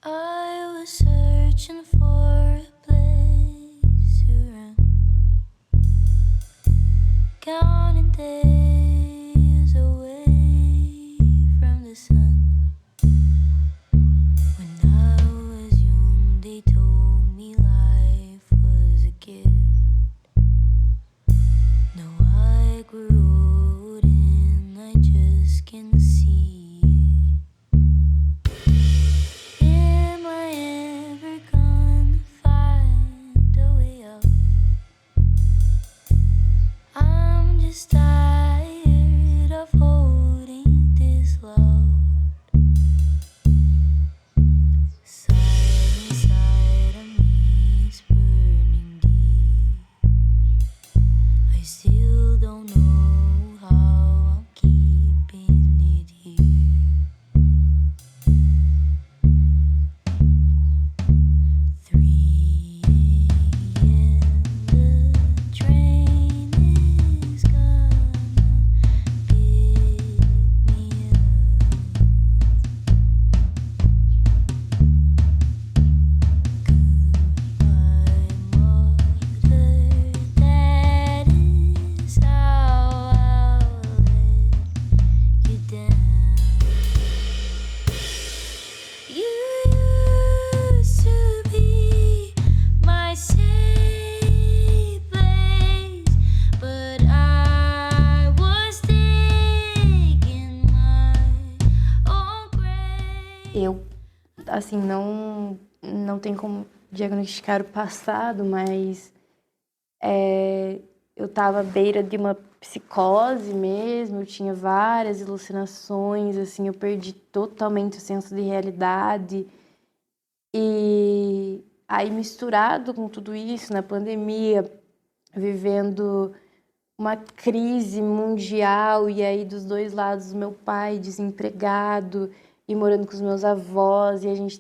I was searching for a place to run, counting days away from the sun. When I was young, they told me life was a gift. Now I grew old and I just can see it. Am I ever gonna find a way out? I'm just tired of holding this loud. Silence inside of me is burning deep. I still don't know how I'm keeping it here. 3 a.m. the train is gonna pick me up. Goodbye, mother, that is how I'll let you down. You used to be my safe place, but I was digging my own grave. Eu, assim, não tem como diagnosticar o passado, mas eu estava à beira de uma psicose mesmo, eu tinha várias alucinações, assim, eu perdi totalmente o senso de realidade. E aí, misturado com tudo isso, na pandemia, vivendo uma crise mundial, e aí dos dois lados, meu pai desempregado e morando com os meus avós, e a gente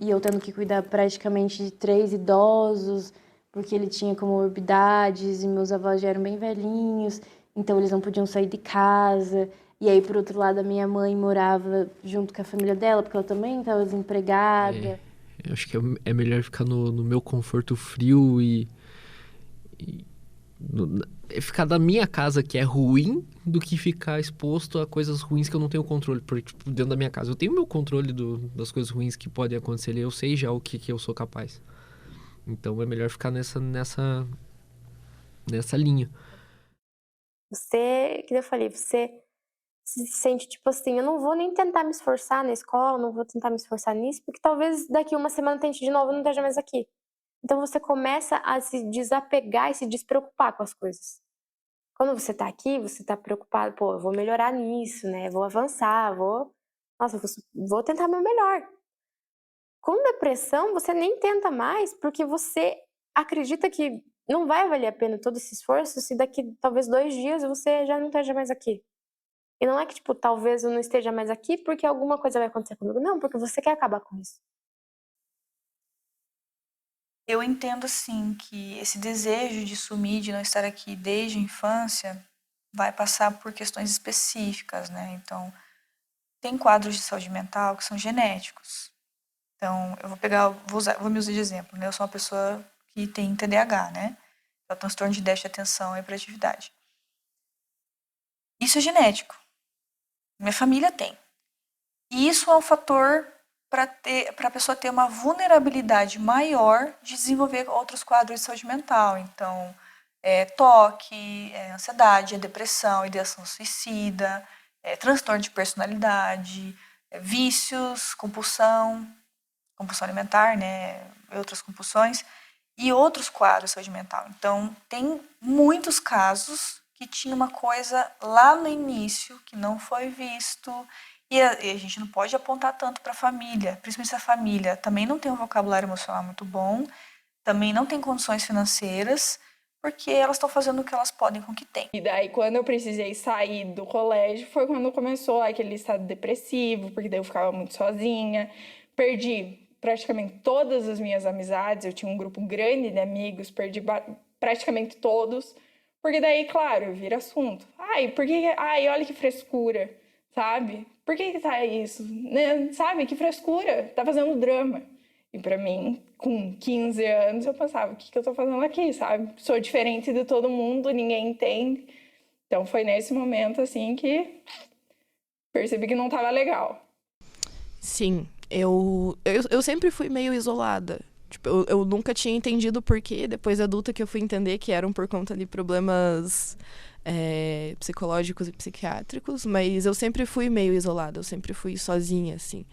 e eu tendo que cuidar praticamente de 3 idosos, porque ele tinha comorbidades e meus avós já eram bem velhinhos, então eles não podiam sair de casa. E aí, por outro lado, a minha mãe morava junto com a família dela, porque ela também estava desempregada. Eu acho que é melhor ficar no meu conforto frio e ficar da minha casa, que é ruim, do que ficar exposto a coisas ruins que eu não tenho controle. Porque, tipo, dentro da minha casa eu tenho meu controle das coisas ruins que podem acontecer ali, eu sei já o que eu sou capaz. Então é melhor ficar nessa linha. Você, que eu falei, você se sente tipo assim, eu não vou nem tentar me esforçar na escola, não vou tentar me esforçar nisso, porque talvez daqui uma semana tente de novo e não esteja mais aqui. Então você começa a se desapegar e se despreocupar com as coisas. Quando você tá aqui, você tá preocupado, pô, eu vou melhorar nisso, né? Vou avançar, nossa, vou tentar meu melhor. Com depressão, você nem tenta mais, porque você acredita que não vai valer a pena todo esse esforço se daqui talvez 2 dias você já não esteja mais aqui. E não é que, tipo, talvez eu não esteja mais aqui porque alguma coisa vai acontecer comigo. Não, porque você quer acabar com isso. Eu entendo, sim, que esse desejo de sumir, de não estar aqui desde a infância, vai passar por questões específicas, né? Então, tem quadros de saúde mental que são genéticos. Então, eu vou me usar de exemplo, né? Eu sou uma pessoa que tem TDAH, né? É o transtorno de déficit de atenção e hiperatividade. Isso é genético. Minha família tem. E isso é um fator para a pessoa ter uma vulnerabilidade maior de desenvolver outros quadros de saúde mental. Então, toque, ansiedade, depressão, ideação suicida, transtorno de personalidade, vícios, compulsão alimentar, né, outras compulsões, e outros quadros de saúde mental. Então, tem muitos casos que tinha uma coisa lá no início que não foi visto, e a gente não pode apontar tanto para a família, principalmente se a família também não tem um vocabulário emocional muito bom, também não tem condições financeiras, porque elas estão fazendo o que elas podem com o que tem. E daí, quando eu precisei sair do colégio, foi quando começou aquele estado depressivo, porque daí eu ficava muito sozinha. Perdi praticamente todas as minhas amizades, eu tinha um grupo grande de amigos, perdi praticamente todos, porque daí, claro, vira assunto. Ai, olha que frescura. sabe? Por que tá isso? Né? Sabe? Que frescura, tá fazendo drama. E pra mim, com 15 anos, eu pensava, o que eu tô fazendo aqui, sabe? Sou diferente de todo mundo, ninguém entende. Então foi nesse momento, assim, que percebi que não tava legal. Sim, eu sempre fui meio isolada. Tipo, eu nunca tinha entendido o porquê, depois de adulta que eu fui entender que eram por conta de problemas psicológicos e psiquiátricos, mas eu sempre fui meio isolada, eu sempre fui sozinha, assim.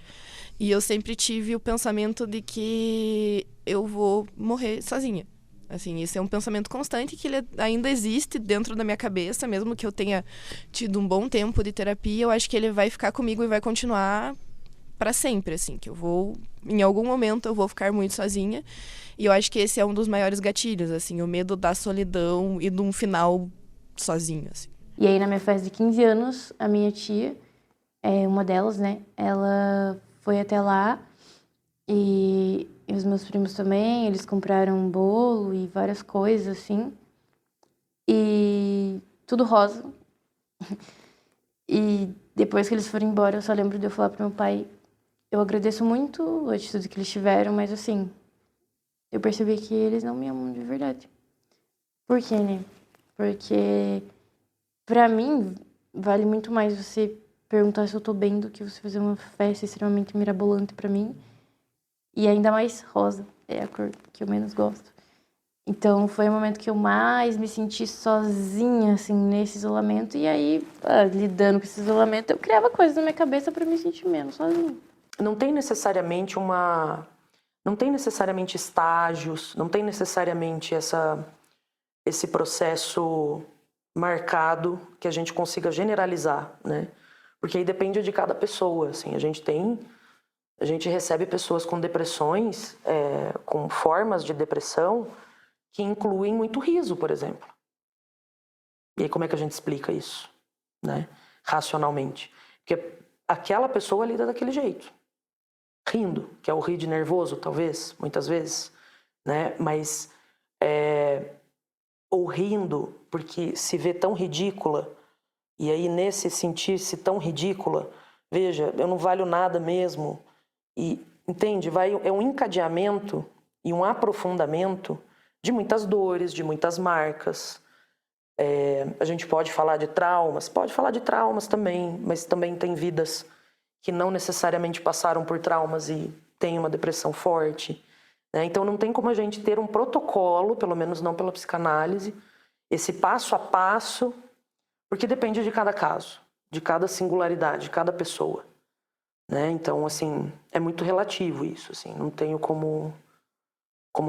E eu sempre tive o pensamento de que eu vou morrer sozinha. Assim, esse é um pensamento constante que ele ainda existe dentro da minha cabeça, mesmo que eu tenha tido um bom tempo de terapia, eu acho que ele vai ficar comigo e vai continuar para sempre, assim, que eu vou, em algum momento eu vou ficar muito sozinha, e eu acho que esse é um dos maiores gatilhos, assim, o medo da solidão e de um final sozinho, assim. E aí, na minha festa de 15 anos, a minha tia, uma delas, né, ela foi até lá e os meus primos também, eles compraram um bolo e várias coisas, assim, e tudo rosa. E depois que eles foram embora, eu só lembro de eu falar pro meu pai, eu agradeço muito a atitude que eles tiveram, mas assim, eu percebi que eles não me amam de verdade. Por quê, né? Porque pra mim, vale muito mais você perguntar se eu tô bem do que você fazer uma festa extremamente mirabolante pra mim. E ainda mais rosa, é a cor que eu menos gosto. Então foi o momento que eu mais me senti sozinha, assim, nesse isolamento. E aí, lidando com esse isolamento, eu criava coisas na minha cabeça pra me sentir menos sozinha. Não tem necessariamente estágios, não tem necessariamente esse processo marcado que a gente consiga generalizar, né? Porque aí depende de cada pessoa, assim, a gente recebe pessoas com depressões, com formas de depressão que incluem muito riso, por exemplo. E aí como é que a gente explica isso, né? Racionalmente. Porque aquela pessoa lida daquele jeito. Rindo, que é o rir de nervoso, talvez, muitas vezes, né? Mas, ou rindo porque se vê tão ridícula, e aí nesse sentir-se tão ridícula, veja, eu não valho nada mesmo, e, entende? É um encadeamento e um aprofundamento de muitas dores, de muitas marcas. A gente pode falar de traumas também, mas também tem vidas que não necessariamente passaram por traumas e têm uma depressão forte, né? Então não tem como a gente ter um protocolo, pelo menos não pela psicanálise, esse passo a passo, porque depende de cada caso, de cada singularidade, de cada pessoa, né? Então, assim, é muito relativo isso, assim, não tenho como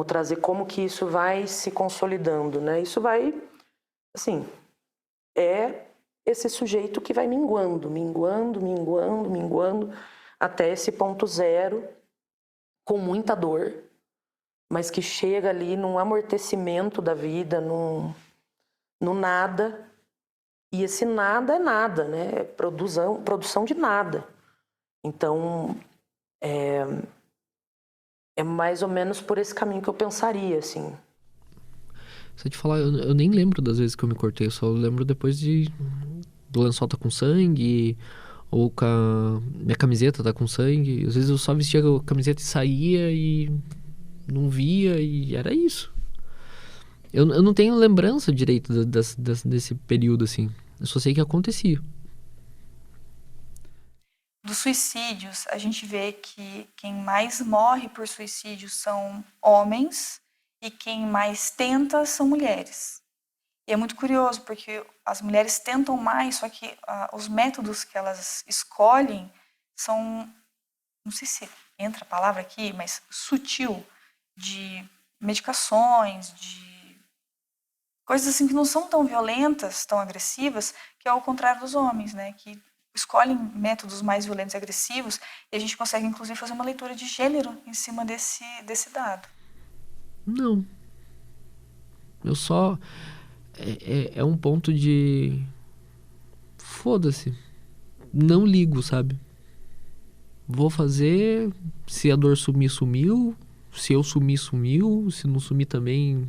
trazer como que isso vai se consolidando, né? Isso vai, assim, esse sujeito que vai minguando, até esse ponto zero, com muita dor, mas que chega ali num amortecimento da vida, no nada, e esse nada é nada, né? É produção de nada. Então, é mais ou menos por esse caminho que eu pensaria, assim. Se eu te falar, eu nem lembro das vezes que eu me cortei, eu só lembro depois do lençol tá com sangue, ou minha camiseta tá com sangue. Às vezes eu só vestia a camiseta e saía e não via, e era isso. Eu não tenho lembrança direito desse período, assim. Eu só sei que acontecia. Dos suicídios, a gente vê que quem mais morre por suicídio são homens e quem mais tenta são mulheres. E é muito curioso, porque as mulheres tentam mais, só que os métodos que elas escolhem são, não sei se entra a palavra aqui, mas sutil, de medicações, de coisas assim que não são tão violentas, tão agressivas, que é ao contrário dos homens, né? Que escolhem métodos mais violentos e agressivos, e a gente consegue, inclusive, fazer uma leitura de gênero em cima desse dado. Não. Eu só... É um ponto de... Foda-se. Não ligo, sabe? Vou fazer... Se a dor sumir, sumiu. Se eu sumir, sumiu. Se não sumir também...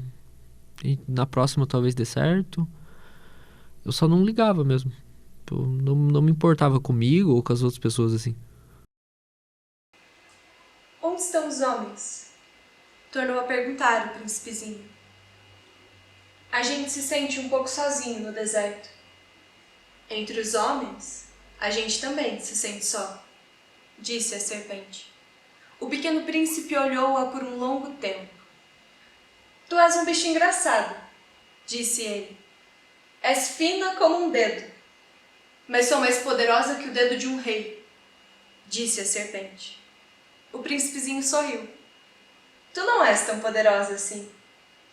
Na próxima talvez dê certo. Eu só não ligava mesmo. Tipo, não me importava comigo ou com as outras pessoas, assim. Onde estão os homens? Tornou a perguntar o príncipezinho. A gente se sente um pouco sozinho no deserto. Entre os homens, a gente também se sente só, disse a serpente. O pequeno príncipe olhou-a por um longo tempo. Tu és um bicho engraçado, disse ele. És fina como um dedo, mas sou mais poderosa que o dedo de um rei, disse a serpente. O príncipezinho sorriu. Tu não és tão poderosa assim.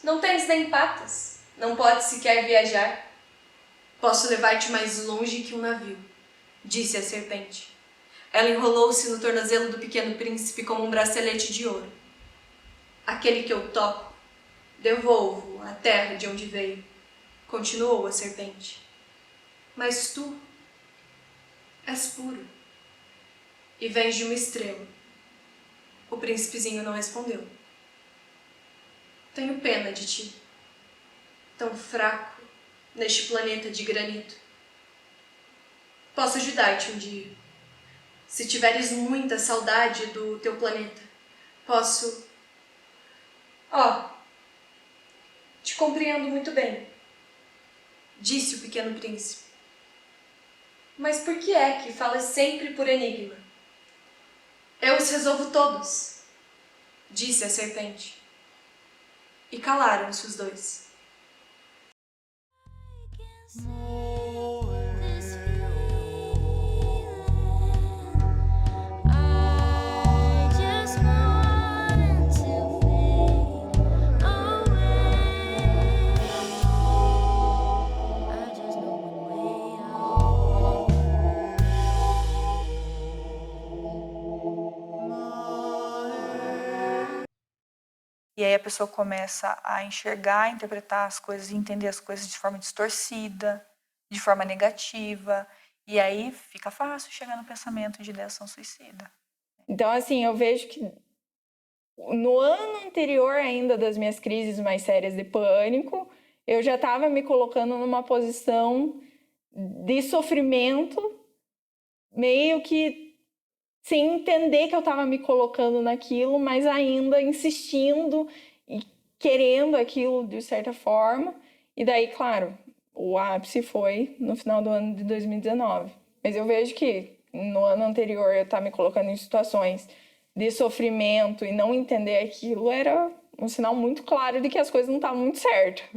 Não tens nem patas, não podes sequer viajar. Posso levar-te mais longe que um navio, disse a serpente. Ela enrolou-se no tornozelo do pequeno príncipe como um bracelete de ouro. Aquele que eu toco, devolvo à terra de onde veio, continuou a serpente. Mas tu és puro e vens de uma estrela. O príncipezinho não respondeu. Tenho pena de ti, tão fraco neste planeta de granito. Posso ajudar-te um dia. Se tiveres muita saudade do teu planeta, posso... te compreendo muito bem, disse o pequeno príncipe. Mas por que é que falas sempre por enigma? Eu os resolvo todos, disse a serpente. E calaram-se os dois. This feeling, I just want to fade away. I just know one way out. E aí a pessoa começa a enxergar, interpretar as coisas e entender as coisas de forma distorcida, de forma negativa. E aí fica fácil chegar no pensamento de ideação suicida. Então, assim, eu vejo que no ano anterior ainda das minhas crises mais sérias de pânico, eu já estava me colocando numa posição de sofrimento, meio que sem entender que eu estava me colocando naquilo, mas ainda insistindo e querendo aquilo de certa forma. E daí, claro, o ápice foi no final do ano de 2019. Mas eu vejo que no ano anterior eu estar me colocando em situações de sofrimento e não entender aquilo era um sinal muito claro de que as coisas não estavam muito certas.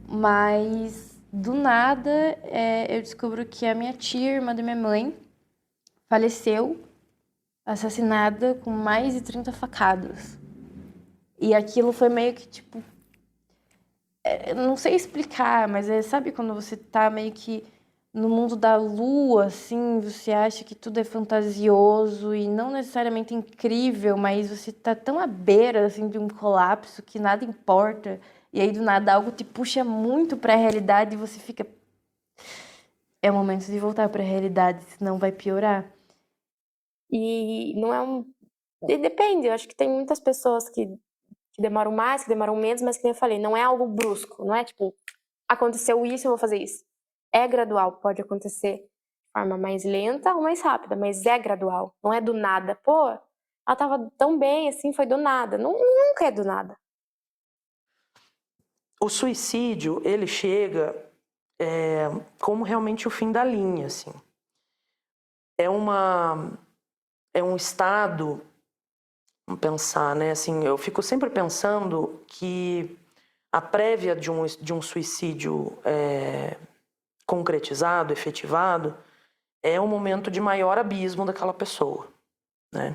Mas, do nada, eu descubro que a minha tia, irmã da minha mãe, faleceu, assassinada com mais de 30 facadas. E aquilo foi meio que, tipo... não sei explicar, mas sabe quando você tá meio que no mundo da lua, assim, você acha que tudo é fantasioso e não necessariamente incrível, mas você tá tão à beira, assim, de um colapso que nada importa. E aí, do nada, algo te puxa muito pra realidade e você fica... É o momento de voltar pra realidade, senão vai piorar. E não é um... Depende, eu acho que tem muitas pessoas que demoram mais, que demoram menos, mas que nem eu falei, não é algo brusco, não é tipo, aconteceu isso, eu vou fazer isso. É gradual, pode acontecer de forma mais lenta ou mais rápida, mas é gradual, não é do nada. Pô, ela tava tão bem assim, foi do nada. Nunca é do nada. O suicídio, ele chega como realmente o fim da linha, assim. É um estado, vamos pensar, né? Assim, eu fico sempre pensando que a prévia de um suicídio concretizado, efetivado, é o momento de maior abismo daquela pessoa, né?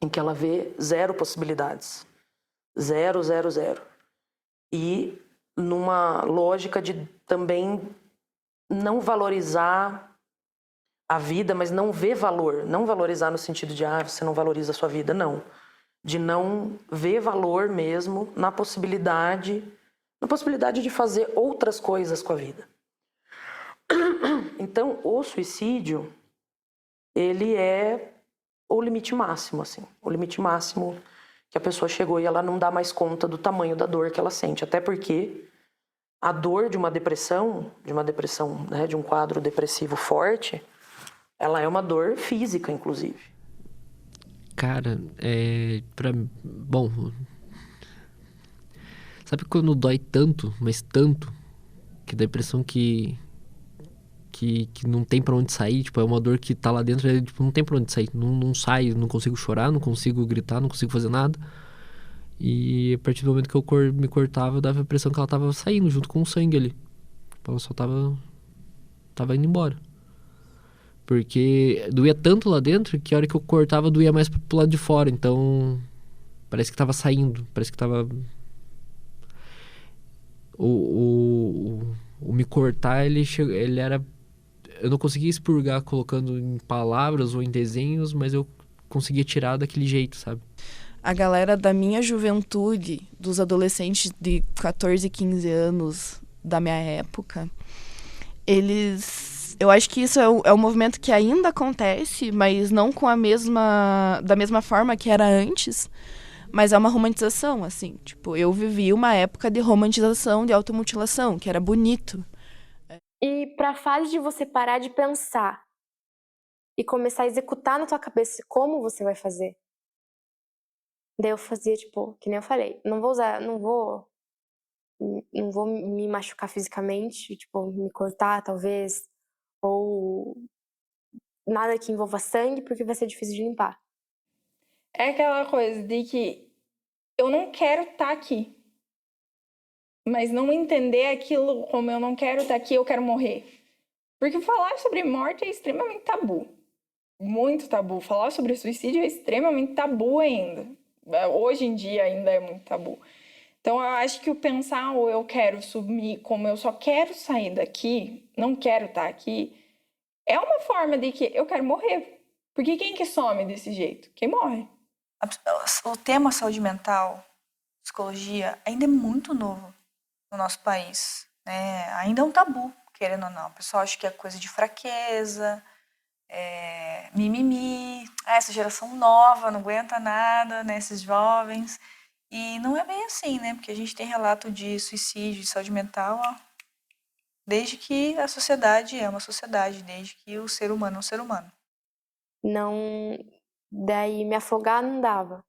Em que ela vê zero possibilidades. Zero, zero, zero. E numa lógica de também não valorizar a vida, mas não ver valor. Não valorizar no sentido de, você não valoriza a sua vida, não. De não ver valor mesmo na possibilidade de fazer outras coisas com a vida. Então, o suicídio, ele é o limite máximo, assim. O limite máximo que a pessoa chegou e ela não dá mais conta do tamanho da dor que ela sente. Até porque A dor de uma depressão, né, de um quadro depressivo forte, ela é uma dor física, inclusive. Cara, bom, sabe quando dói tanto, mas tanto, que depressão que não tem pra onde sair, tipo, é uma dor que tá lá dentro, tipo, não tem pra onde sair, não sai, não consigo chorar, não consigo gritar, não consigo fazer nada. E a partir do momento que eu me cortava, eu dava a impressão que ela tava saindo junto com o sangue ali. Ela só tava indo embora. Porque doía tanto lá dentro que a hora que eu cortava doía mais pro lado de fora. Então, parece que tava saindo. Parece que tava... O me cortar, ele era... Eu não conseguia expurgar colocando em palavras ou em desenhos, mas eu conseguia tirar daquele jeito, sabe? A galera da minha juventude, dos adolescentes de 14, 15 anos da minha época, eu acho que isso é um movimento que ainda acontece, mas não com da mesma forma que era antes, mas é uma romantização, assim. Tipo, eu vivi uma época de romantização de automutilação, que era bonito. E pra fase de você parar de pensar e começar a executar na tua cabeça como você vai fazer. Daí eu fazia, tipo, que nem eu falei, não vou me machucar fisicamente, tipo, me cortar, talvez, ou nada que envolva sangue, porque vai ser difícil de limpar. É aquela coisa de que eu não quero estar aqui. Mas não entender aquilo como eu não quero estar aqui, eu quero morrer. Porque falar sobre morte é extremamente tabu. Muito tabu. Falar sobre suicídio é extremamente tabu ainda. Hoje em dia ainda é muito tabu. Então eu acho que o pensar ou eu quero sumir como eu só quero sair daqui, não quero estar aqui, é uma forma de que eu quero morrer. Porque quem que some desse jeito? Quem morre. O tema saúde mental, psicologia, ainda é muito novo no nosso país, né? Ainda é um tabu, querendo ou não. O pessoal acha que é coisa de fraqueza, mimimi, essa geração nova não aguenta nada, né? Esses jovens. E não é bem assim, né? Porque a gente tem relato de suicídio, de saúde mental, ó, desde que a sociedade é uma sociedade, desde que o ser humano é um ser humano. Não, daí me afogar não dava.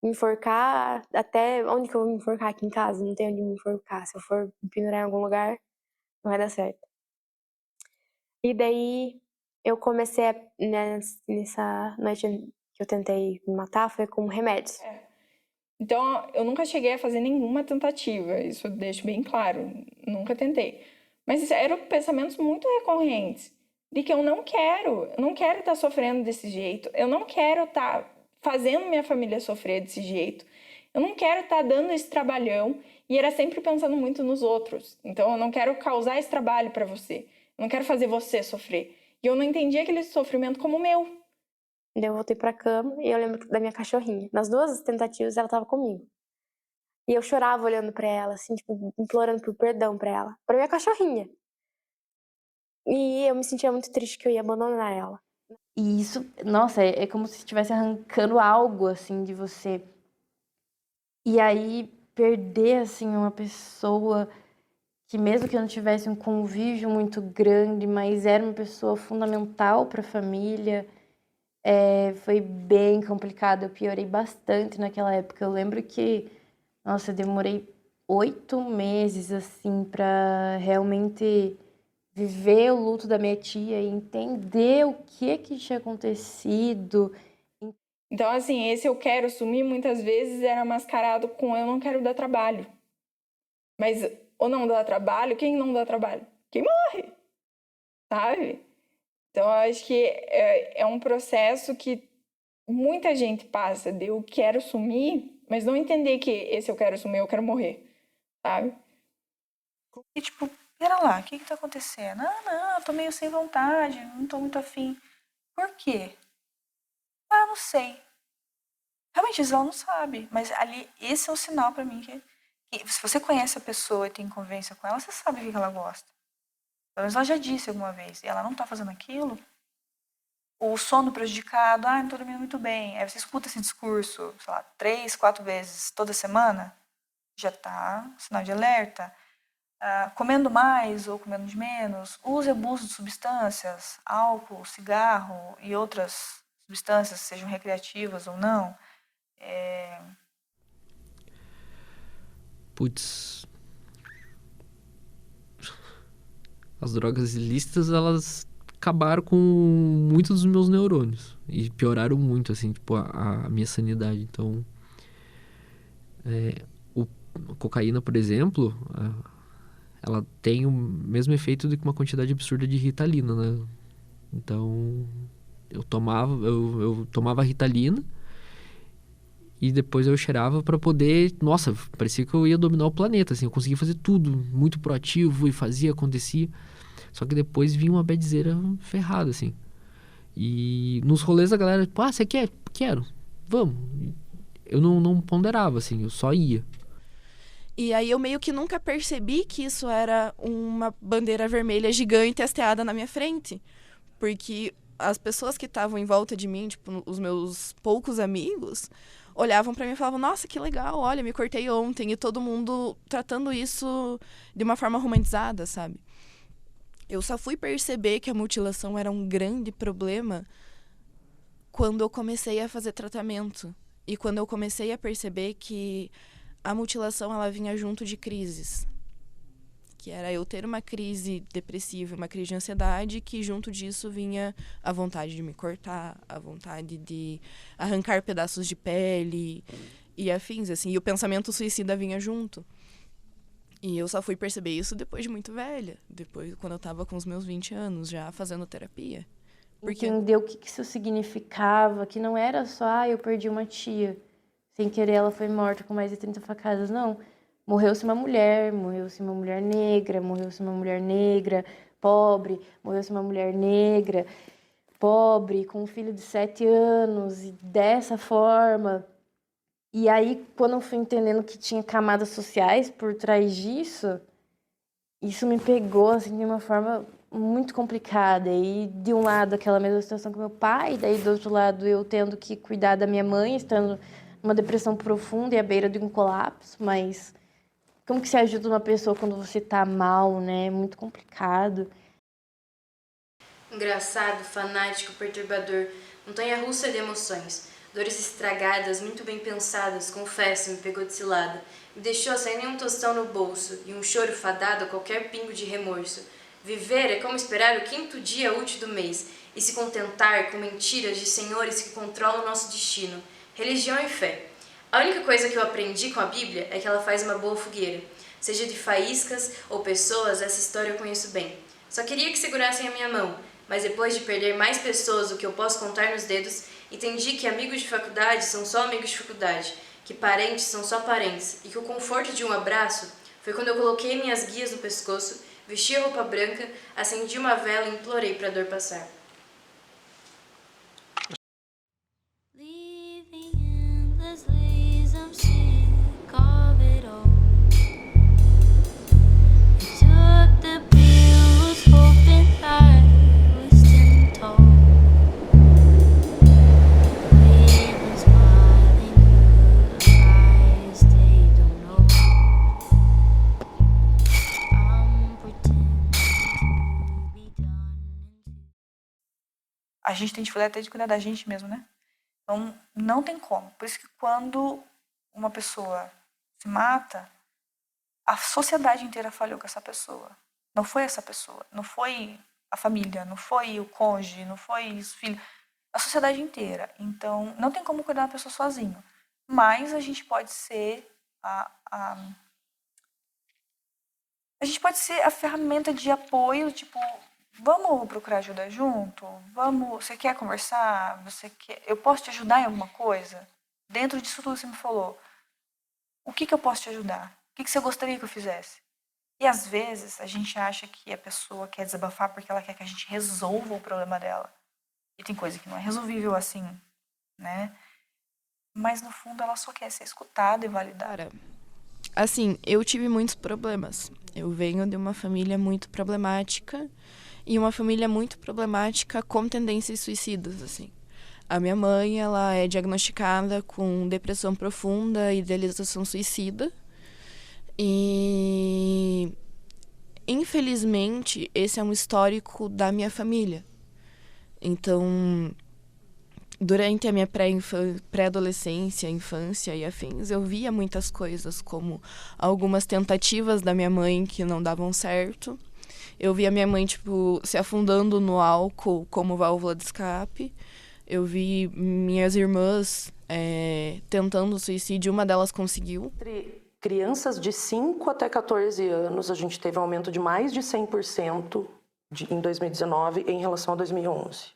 Me enforcar, até onde que eu vou me enforcar aqui em casa? Não tem onde me enforcar. Se eu for me pendurar em algum lugar, não vai dar certo. E daí eu comecei nessa noite que eu tentei me matar, foi com remédios. Então, eu nunca cheguei a fazer nenhuma tentativa, isso eu deixo bem claro, nunca tentei. Mas eram pensamentos muito recorrentes, de que eu não quero estar sofrendo desse jeito, eu não quero estar fazendo minha família sofrer desse jeito, eu não quero estar dando esse trabalhão, e era sempre pensando muito nos outros. Então, eu não quero causar esse trabalho para você, eu não quero fazer você sofrer. E eu não entendia aquele sofrimento como meu. Daí eu voltei pra cama e eu lembro da minha cachorrinha. Nas duas tentativas ela tava comigo. E eu chorava olhando pra ela, assim, tipo, implorando por perdão pra ela. Pra minha cachorrinha. E eu me sentia muito triste que eu ia abandonar ela. E isso, nossa, é como se estivesse arrancando algo, assim, de você. E aí, perder, assim, uma pessoa que mesmo que eu não tivesse um convívio muito grande, mas era uma pessoa fundamental para a família, foi bem complicado. Eu piorei bastante naquela época. Eu lembro que, nossa, eu demorei 8 meses, assim, para realmente viver o luto da minha tia e entender o que tinha acontecido. Então, assim, esse eu quero sumir muitas vezes era mascarado com eu não quero dar trabalho. Mas ou não dá trabalho, quem não dá trabalho? Quem morre, sabe? Então, eu acho que é um processo que muita gente passa de eu quero sumir, mas não entender que esse eu quero sumir, eu quero morrer, sabe? E tipo, pera lá, o que tá acontecendo? Ah, não, eu tô meio sem vontade, não tô muito afim. Por quê? Ah, não sei. Realmente, ela não sabe, mas ali, esse é o sinal pra mim que se você conhece a pessoa e tem convivência com ela, você sabe o que ela gosta. Pelo menos ela já disse alguma vez, e ela não tá fazendo aquilo. O sono prejudicado, não tô dormindo muito bem. Aí você escuta esse discurso, sei lá, 3, 4 vezes toda semana, já tá sinal de alerta. comendo mais ou comendo de menos, uso e abuso de substâncias, álcool, cigarro e outras substâncias, sejam recreativas ou não. Putz. As drogas ilícitas, elas acabaram com muitos dos meus neurônios. E pioraram muito, assim, tipo, a minha sanidade. Então, a cocaína, por exemplo, ela tem o mesmo efeito do que uma quantidade absurda de Ritalina, né? Então, eu tomava Ritalina e depois eu cheirava pra poder... Nossa, parecia que eu ia dominar o planeta, assim. Eu conseguia fazer tudo, muito proativo, e fazia, acontecia. Só que depois vinha uma badzeira ferrada, assim. E nos rolês a galera, tipo, você quer? Quero. Vamos. Eu não ponderava, assim, eu só ia. E aí eu meio que nunca percebi que isso era uma bandeira vermelha gigante hasteada na minha frente. Porque as pessoas que estavam em volta de mim, tipo, os meus poucos amigos, olhavam pra mim e falavam, nossa, que legal, olha, me cortei ontem. E todo mundo tratando isso de uma forma romantizada, sabe? Eu só fui perceber que a mutilação era um grande problema quando eu comecei a fazer tratamento. E quando eu comecei a perceber que a mutilação ela vinha junto de crises. Que era eu ter uma crise depressiva, uma crise de ansiedade, que junto disso vinha a vontade de me cortar, a vontade de arrancar pedaços de pele e afins, assim. E o pensamento suicida vinha junto. E eu só fui perceber isso depois de muito velha. Depois, quando eu tava com os meus 20 anos, já fazendo terapia. Porque... Entendeu o que isso significava, que não era só, eu perdi uma tia. Sem querer, ela foi morta com mais de 30 facadas, não. Morreu-se uma mulher negra, morreu-se uma mulher negra, pobre, morreu-se uma mulher negra, pobre, com um filho de 7 anos, e dessa forma. E aí, quando eu fui entendendo que tinha camadas sociais por trás disso, isso me pegou, assim, de uma forma muito complicada. E, de um lado, aquela mesma situação com meu pai, daí, do outro lado, eu tendo que cuidar da minha mãe, estando numa depressão profunda e à beira de um colapso, mas como que se ajuda uma pessoa quando você tá mal, né? É muito complicado. Engraçado, fanático, perturbador, montanha-russa de emoções. Dores estragadas, muito bem pensadas, confesso, me pegou de cilada. Me deixou sem nenhum tostão no bolso e um choro fadado a qualquer pingo de remorso. Viver é como esperar o 5º dia útil do mês e se contentar com mentiras de senhores que controlam nosso destino. Religião e fé. A única coisa que eu aprendi com a Bíblia é que ela faz uma boa fogueira. Seja de faíscas ou pessoas, essa história eu conheço bem. Só queria que segurassem a minha mão, mas depois de perder mais pessoas do que eu posso contar nos dedos, entendi que amigos de faculdade são só amigos de faculdade, que parentes são só parentes, e que o conforto de um abraço foi quando eu coloquei minhas guias no pescoço, vesti a roupa branca, acendi uma vela e implorei para a dor passar. Leaving endless leaves, I'm sick of it all. I took the pills, hoping I was standing tall. With a smile in your eyes, they don't know. I'm pretending to be done. A gente tem dificuldade até de cuidar da gente mesmo, né? Então, não tem como. Por isso que quando uma pessoa se mata, a sociedade inteira falhou com essa pessoa. Não foi essa pessoa, não foi a família, não foi o cônjuge, não foi os filhos. A sociedade inteira. Então, não tem como cuidar da pessoa sozinho. Mas a gente pode ser a gente pode ser a ferramenta de apoio, tipo, vamos procurar ajuda junto? Você quer conversar? Eu posso te ajudar em alguma coisa? Dentro disso tudo que você me falou, o que eu posso te ajudar? O que você gostaria que eu fizesse? E às vezes a gente acha que a pessoa quer desabafar porque ela quer que a gente resolva o problema dela. E tem coisa que não é resolvível assim, né? Mas no fundo ela só quer ser escutada e validada. Cara, assim, eu tive muitos problemas. Eu venho de uma família muito problemática e uma família muito problemática com tendências suicidas, assim. A minha mãe, ela é diagnosticada com depressão profunda e idealização suicida. E infelizmente, esse é um histórico da minha família. Então, durante a minha pré-adolescência, infância e afins, eu via muitas coisas, como algumas tentativas da minha mãe que não davam certo. Eu via minha mãe, se afundando no álcool como válvula de escape. Eu vi minhas irmãs tentando suicídio, uma delas conseguiu. Entre crianças de 5 até 14 anos, a gente teve um aumento de mais de 100% em 2019 em relação a 2011.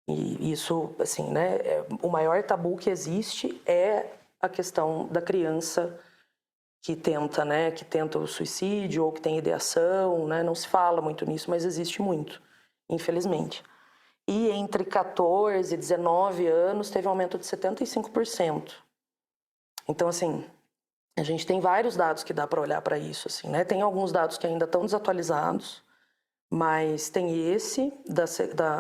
E isso, assim, né, o maior tabu que existe é a questão da criança que tenta o suicídio ou que tem ideação, né? Não se fala muito nisso, mas existe muito, infelizmente. E entre 14 e 19 anos teve um aumento de 75%. Então, assim, a gente tem vários dados que dá para olhar para isso, assim, né? Tem alguns dados que ainda estão desatualizados, mas tem esse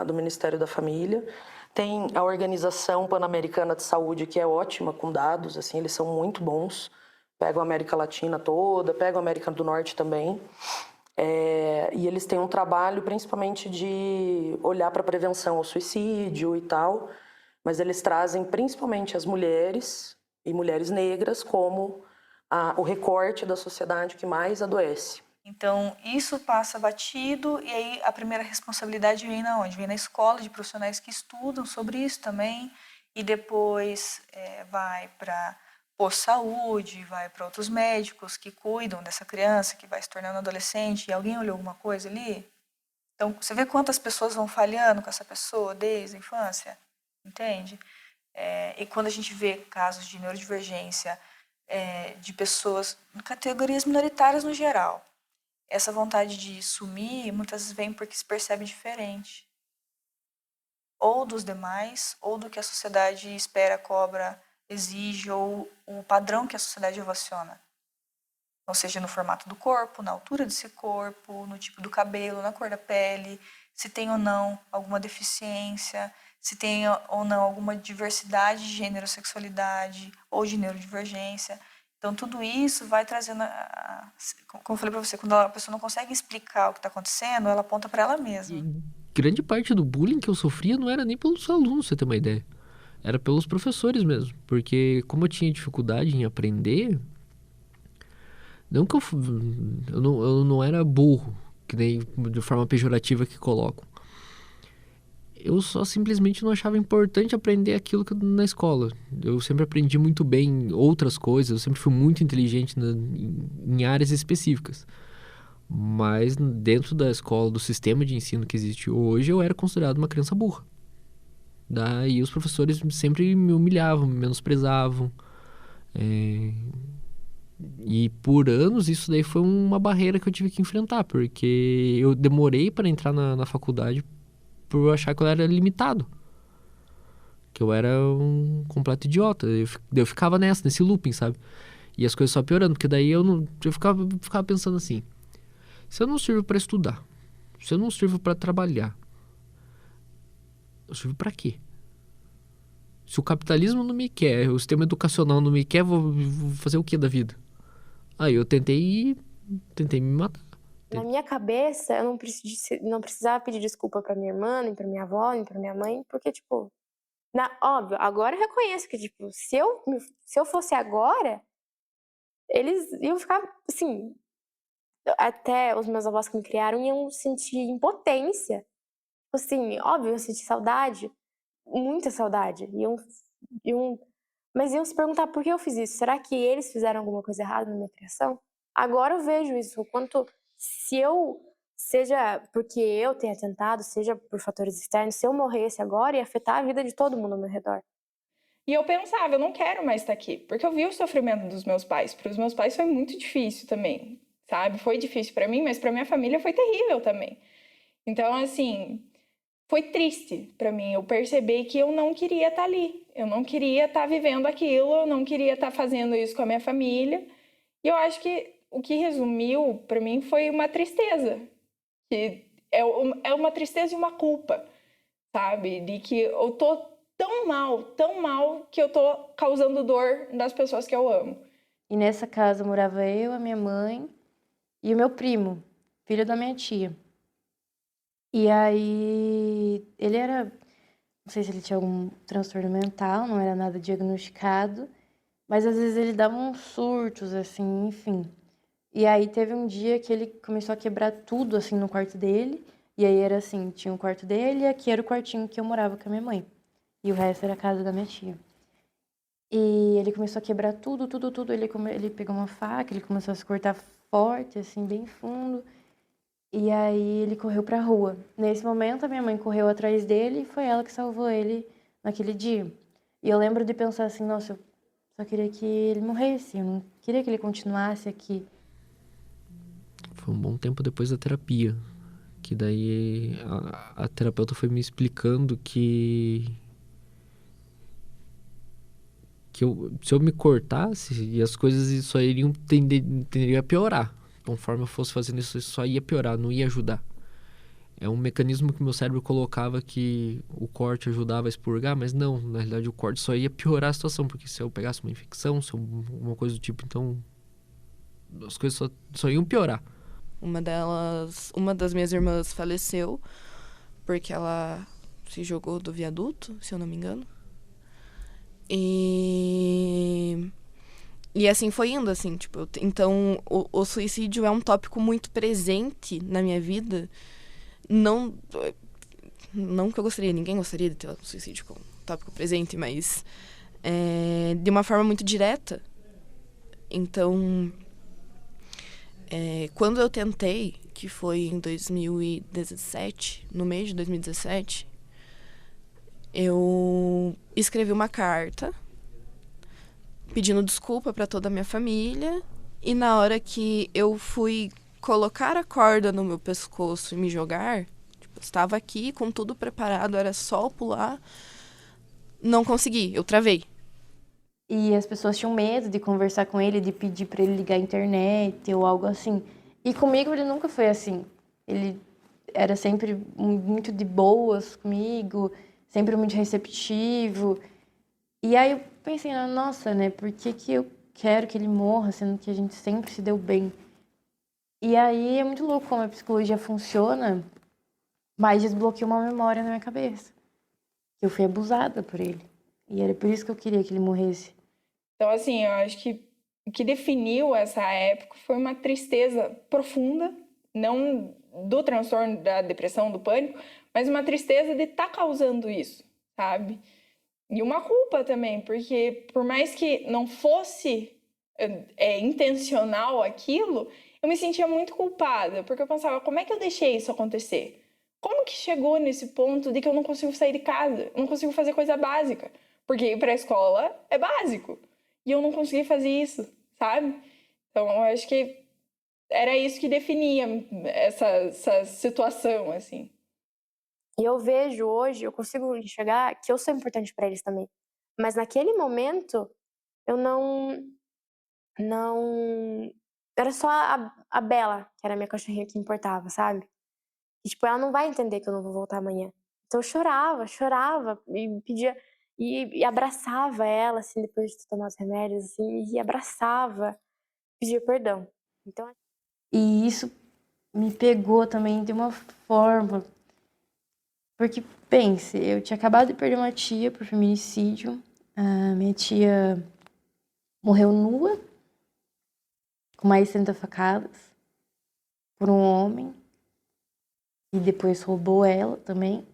do Ministério da Família, tem a Organização Pan-Americana de Saúde, que é ótima com dados, assim, eles são muito bons, pegam a América Latina toda, pegam a América do Norte também, e eles têm um trabalho principalmente de olhar para a prevenção ao suicídio e tal, mas eles trazem principalmente as mulheres e mulheres negras como o recorte da sociedade que mais adoece. Então, isso passa batido e aí a primeira responsabilidade vem na onde? Vem na escola de profissionais que estudam sobre isso também e depois vai para pós-saúde, vai para outros médicos que cuidam dessa criança que vai se tornando adolescente e alguém olhou alguma coisa ali? Então, você vê quantas pessoas vão falhando com essa pessoa desde a infância, entende? E quando a gente vê casos de neurodivergência de pessoas em categorias minoritárias no geral, essa vontade de sumir muitas vezes vem porque se percebe diferente. Ou dos demais, ou do que a sociedade espera, cobra, exige, ou o padrão que a sociedade ovaciona. Ou seja, no formato do corpo, na altura desse corpo, no tipo do cabelo, na cor da pele, se tem ou não alguma deficiência, se tem ou não alguma diversidade de gênero, sexualidade ou de neurodivergência. Então, tudo isso vai trazendo, como eu falei para você, quando a pessoa não consegue explicar o que está acontecendo, ela aponta para ela mesma. E grande parte do bullying que eu sofria não era nem pelos alunos, você ter uma ideia. Era pelos professores mesmo. Porque como eu tinha dificuldade em aprender, não que eu não era burro, que nem de forma pejorativa que colocam. Eu só simplesmente não achava importante aprender aquilo na escola. Eu sempre aprendi muito bem outras coisas, eu sempre fui muito inteligente em áreas específicas. Mas dentro da escola, do sistema de ensino que existe hoje, eu era considerado uma criança burra. Daí os professores sempre me humilhavam, me menosprezavam. E por anos isso daí foi uma barreira que eu tive que enfrentar, porque eu demorei para entrar na faculdade por eu achar que eu era limitado. Que eu era um completo idiota. Eu ficava nesse looping, sabe? E as coisas só piorando, porque daí eu ficava pensando assim: se eu não sirvo para estudar, se eu não sirvo para trabalhar, eu sirvo para quê? Se o capitalismo não me quer, o sistema educacional não me quer, vou fazer o que da vida? Aí eu tentei me matar. Na minha cabeça, eu não precisava pedir desculpa pra minha irmã, nem pra minha avó, nem pra minha mãe, porque, tipo, óbvio, agora eu reconheço que, tipo, se eu fosse agora, eles iam ficar, assim, até os meus avós que me criaram iam sentir impotência. Assim, óbvio, eu senti saudade, muita saudade. Mas iam se perguntar por que eu fiz isso. Será que eles fizeram alguma coisa errada na minha criação? Agora eu vejo isso, o quanto, seja porque eu tenha tentado, seja por fatores externos, se eu morresse agora, ia afetar a vida de todo mundo ao meu redor. E eu pensava, eu não quero mais estar aqui, porque eu vi o sofrimento dos meus pais. Para os meus pais foi muito difícil também, sabe? Foi difícil para mim, mas para minha família foi terrível também. Então, assim, foi triste para mim. Eu percebi que eu não queria estar ali. Eu não queria estar vivendo aquilo, eu não queria estar fazendo isso com a minha família. E eu acho que o que resumiu para mim foi uma tristeza. Que é uma tristeza e uma culpa, sabe? De que eu tô tão mal, que eu tô causando dor nas pessoas que eu amo. E nessa casa morava eu, a minha mãe e o meu primo, filho da minha tia. E aí, ele era, não sei se ele tinha algum transtorno mental, não era nada diagnosticado, mas às vezes ele dava uns surtos, assim, enfim. E aí teve um dia que ele começou a quebrar tudo, assim, no quarto dele. E aí era assim, tinha um quarto dele e aqui era o quartinho que eu morava com a minha mãe. E o resto era a casa da minha tia. E ele começou a quebrar tudo. Ele pegou uma faca, ele começou a se cortar forte, assim, bem fundo. E aí ele correu pra rua. Nesse momento, a minha mãe correu atrás dele e foi ela que salvou ele naquele dia. E eu lembro de pensar assim, nossa, eu só queria que ele morresse, eu não queria que ele continuasse aqui. Foi um bom tempo depois da terapia. Que daí a terapeuta foi me explicando que se eu me cortasse, e as coisas só tenderiam a piorar. Conforme eu fosse fazendo isso só ia piorar, não ia ajudar. É um mecanismo que meu cérebro colocava que o corte ajudava a expurgar, mas não, na realidade o corte só ia piorar a situação, porque se eu pegasse uma infecção, se alguma coisa do tipo, então as coisas só iam piorar. Uma das minhas irmãs faleceu porque ela se jogou do viaduto, se eu não me engano. E assim foi indo, assim, tipo, então o suicídio é um tópico muito presente na minha vida. Não que eu gostaria, ninguém gostaria de ter um suicídio como tópico presente, mas de uma forma muito direta. Então, quando eu tentei, que foi em 2017, no mês de 2017, eu escrevi uma carta pedindo desculpa para toda a minha família, e na hora que eu fui colocar a corda no meu pescoço e me jogar, tipo, eu estava aqui com tudo preparado, era só pular, não consegui, eu travei. E as pessoas tinham medo de conversar com ele, de pedir para ele ligar a internet ou algo assim. E comigo ele nunca foi assim. Ele era sempre muito de boas comigo, sempre muito receptivo. E aí eu pensei, nossa, né, por que eu quero que ele morra, sendo que a gente sempre se deu bem? E aí é muito louco como a psicologia funciona, mas desbloqueou uma memória na minha cabeça. Eu fui abusada por ele. E era por isso que eu queria que ele morresse. Então, assim, eu acho que o que definiu essa época foi uma tristeza profunda, não do transtorno da depressão, do pânico, mas uma tristeza de estar causando isso, sabe? E uma culpa também, porque por mais que não fosse intencional aquilo, eu me sentia muito culpada, porque eu pensava, como é que eu deixei isso acontecer? Como que chegou nesse ponto de que eu não consigo sair de casa? Eu não consigo fazer coisa básica, porque ir para a escola é básico. E eu não consegui fazer isso, sabe? Então, eu acho que era isso que definia essa situação, assim. E eu vejo hoje, eu consigo enxergar que eu sou importante pra eles também. Mas naquele momento, eu não... Era só a Bela, que era a minha cachorrinha, que importava, sabe? E, tipo, ela não vai entender que eu não vou voltar amanhã. Então eu chorava, e pedia... E abraçava ela, assim, depois de tomar os remédios, assim, e abraçava, pedia perdão. Então... E isso me pegou também de uma forma... Porque, pense, eu tinha acabado de perder uma tia por feminicídio. A minha tia morreu nua, com mais de 30 facadas, por um homem. E depois roubou ela também.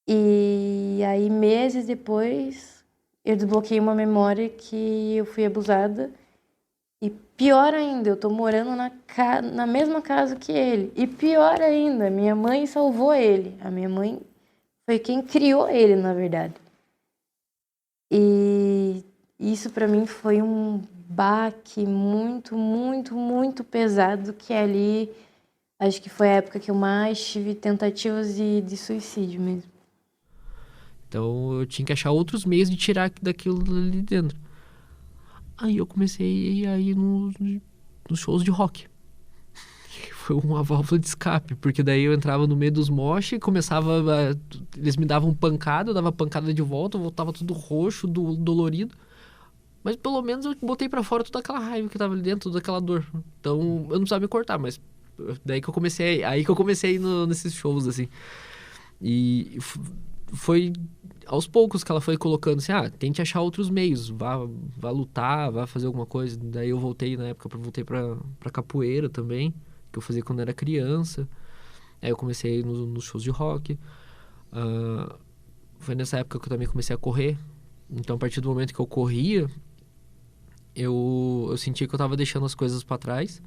E aí, meses depois, eu desbloqueei uma memória que eu fui abusada. E pior ainda, eu tô morando na mesma casa que ele. E pior ainda, minha mãe salvou ele. A minha mãe foi quem criou ele, na verdade. E isso pra mim foi um baque muito, muito, muito pesado, que ali, acho que foi a época que eu mais tive tentativas de suicídio mesmo. Então eu tinha que achar outros meios de tirar daquilo ali dentro. Aí eu comecei a ir nos shows de rock. Foi uma válvula de escape, porque daí eu entrava no meio dos mosh e começava... Eles me davam pancada, eu dava pancada de volta, eu voltava tudo roxo, dolorido. Mas pelo menos eu botei pra fora toda aquela raiva que tava ali dentro, toda aquela dor. Então eu não precisava me cortar, mas Daí que eu comecei, aí que eu comecei a ir nesses shows, assim. E foi aos poucos que ela foi colocando assim, tente achar outros meios, vá lutar, vá fazer alguma coisa. Daí eu voltei, na época, voltei pra capoeira também, que eu fazia quando era criança. Aí eu comecei a ir nos shows de rock. Foi nessa época que eu também comecei a correr. Então, a partir do momento que eu corria, eu sentia que eu tava deixando as coisas pra trás.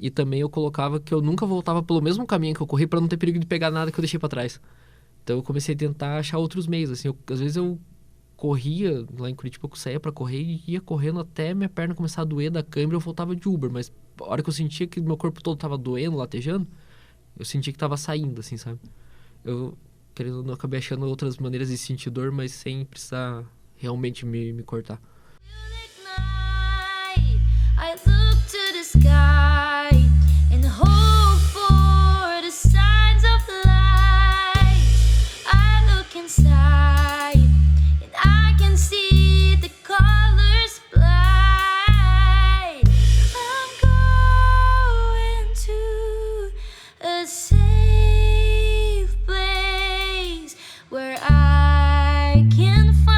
E também eu colocava que eu nunca voltava pelo mesmo caminho que eu corri pra não ter perigo de pegar nada que eu deixei pra trás. Então eu comecei a tentar achar outros meios, assim, às vezes eu corria, lá em Curitiba eu saía pra correr e ia correndo até minha perna começar a doer da câimbra, eu voltava de Uber, mas a hora que eu sentia que meu corpo todo tava doendo, latejando, eu sentia que tava saindo, assim, sabe? Eu, querendo ou não, acabei achando outras maneiras de sentir dor, mas sem precisar realmente me cortar. I look to the sky and hope for the signs of life. I look inside and I can see the colors bright. I'm going to a safe place where I can find